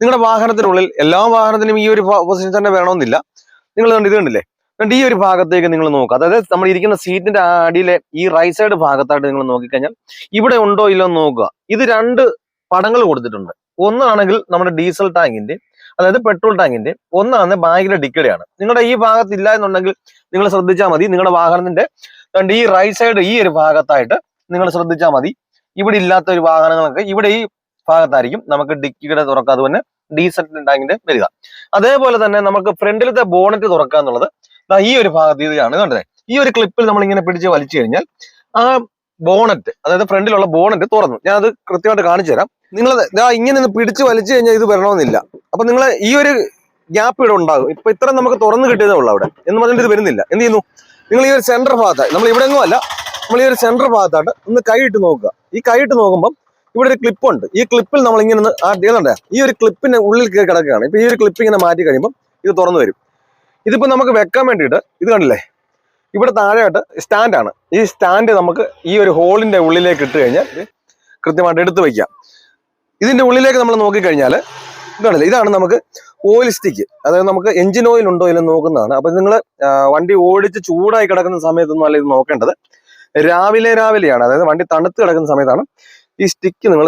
നിങ്ങളുടെ വാഹനത്തിനുള്ളിൽ എല്ലാ വാഹനത്തിനും ഈ ഒരു പൊസിഷൻ തന്നെ വേണമെന്നില്ല. നിങ്ങൾ ഇത് കണ്ടില്ലേ, ഈ ഒരു ഭാഗത്തേക്ക് നിങ്ങൾ നോക്കുക. അതായത് നമ്മൾ ഇരിക്കുന്ന സീറ്റിന്റെ അടിയിലെ ഈ റൈറ്റ് സൈഡ് ഭാഗത്തായിട്ട് നിങ്ങൾ നോക്കിക്കഴിഞ്ഞാൽ ഇവിടെ ഉണ്ടോ ഇല്ലോ എന്ന് നോക്കുക. ഇത് 2 പടങ്ങൾ കൊടുത്തിട്ടുണ്ട്. ഒന്നാണെങ്കിൽ നമ്മുടെ ഡീസൽ ടാങ്കിന്റെ, അതായത് പെട്രോൾ ടാങ്കിന്റെ, ഒന്നാണ് ബാഗിലെ ഡിക്കടിയാണ്. നിങ്ങളുടെ ഈ ഭാഗത്ത് ഇല്ല എന്നുണ്ടെങ്കിൽ നിങ്ങൾ ശ്രദ്ധിച്ചാൽ മതി. നിങ്ങളുടെ വാഹനത്തിന്റെ ഈ റൈറ്റ് സൈഡ് ഈ ഒരു ഭാഗത്തായിട്ട് നിങ്ങൾ ശ്രദ്ധിച്ചാൽ മതി. ഇവിടെ ഇല്ലാത്ത ഒരു വാഹനങ്ങളൊക്കെ ഇവിടെ ഈ ഭാഗത്തായിരിക്കും നമുക്ക് ഡിക്കിയുടെ തുറക്കുക, അതുപോലെ ഡീസൽ ടാങ്കിന്റെ വരിക. അതേപോലെ തന്നെ നമുക്ക് ഫ്രണ്ടിലത്തെ ബോണറ്റ് തുറക്കുക എന്നുള്ളത് ഈ ഒരു ഭാഗത്ത് ഇതാണ് കണ്ടത്. ഈ ഒരു ക്ലിപ്പിൽ നമ്മൾ ഇങ്ങനെ പിടിച്ച് വലിച്ചു കഴിഞ്ഞാൽ ആ ബോണറ്റ്, അതായത് ഫ്രണ്ടിലുള്ള ബോണറ്റ് തുറന്നു. ഞാൻ അത് കൃത്യമായിട്ട് കാണിച്ചു തരാം. നിങ്ങൾ ഇങ്ങനെ ഒന്ന് പിടിച്ച് വലിച്ചു കഴിഞ്ഞാൽ ഇത് വരണമെന്നില്ല. അപ്പൊ നിങ്ങൾ ഈ ഒരു ഗ്യാപ്പ് ഇവിടെ ഉണ്ടാകും. ഇപ്പൊ ഇത്ര നമുക്ക് തുറന്നു കിട്ടിയതേ ഉള്ളൂ അവിടെ എന്ന് പറഞ്ഞിട്ട് ഇത് വരുന്നില്ല. എന്ത് ചെയ്യുന്നു, നിങ്ങൾ ഈ ഒരു സെന്റർ ഭാഗത്തായി, നമ്മൾ ഇവിടെ എങ്ങും അല്ല, നമ്മൾ ഈ ഒരു സെന്റർ ഭാഗത്തായിട്ട് ഒന്ന് കൈയിട്ട് നോക്കുക. ഈ കൈയിട്ട് നോക്കുമ്പോൾ ഇവിടെ ഒരു ക്ലിപ്പ് ഉണ്ട്. ഈ ക്ലിപ്പിൽ നമ്മൾ ഇങ്ങനെ ഏതാണ്ട് ഈ ഒരു ക്ലിപ്പിന്റെ ഉള്ളിൽ കയറി കിടക്കുകയാണ്. ഇപ്പൊ ഈ ഒരു ക്ലിപ്പ് ഇങ്ങനെ മാറ്റി കഴിയുമ്പോൾ ഇത് തുറന്നു വരും. ഇതിപ്പോ നമുക്ക് വെക്കാൻ വേണ്ടിയിട്ട് ഇത് കണ്ടില്ലേ, ഇവിടെ താഴെയായിട്ട് സ്റ്റാൻഡാണ്. ഈ സ്റ്റാൻഡ് നമുക്ക് ഈ ഒരു ഹോളിന്റെ ഉള്ളിലേക്ക് ഇട്ട് കഴിഞ്ഞാൽ കൃത്യമായിട്ട് എടുത്തു വയ്ക്കാം. ഇതിന്റെ ഉള്ളിലേക്ക് നമ്മൾ നോക്കിക്കഴിഞ്ഞാൽ ഇതാണല്ലേ, ഇതാണ് നമുക്ക് ഓയിൽ സ്റ്റിക്ക്. അതായത് നമുക്ക് എഞ്ചിൻ ഓയിൽ ഉണ്ടോ ഇല്ലെന്ന് നോക്കുന്നതാണ്. അപ്പൊ നിങ്ങൾ വണ്ടി ഓടിച്ച് ചൂടായി കിടക്കുന്ന സമയത്തൊന്നും അല്ല ഇത് നോക്കേണ്ടത്. രാവിലെയാണ്, അതായത് വണ്ടി തണുത്ത് കിടക്കുന്ന സമയത്താണ് ഈ സ്റ്റിക്ക് നിങ്ങൾ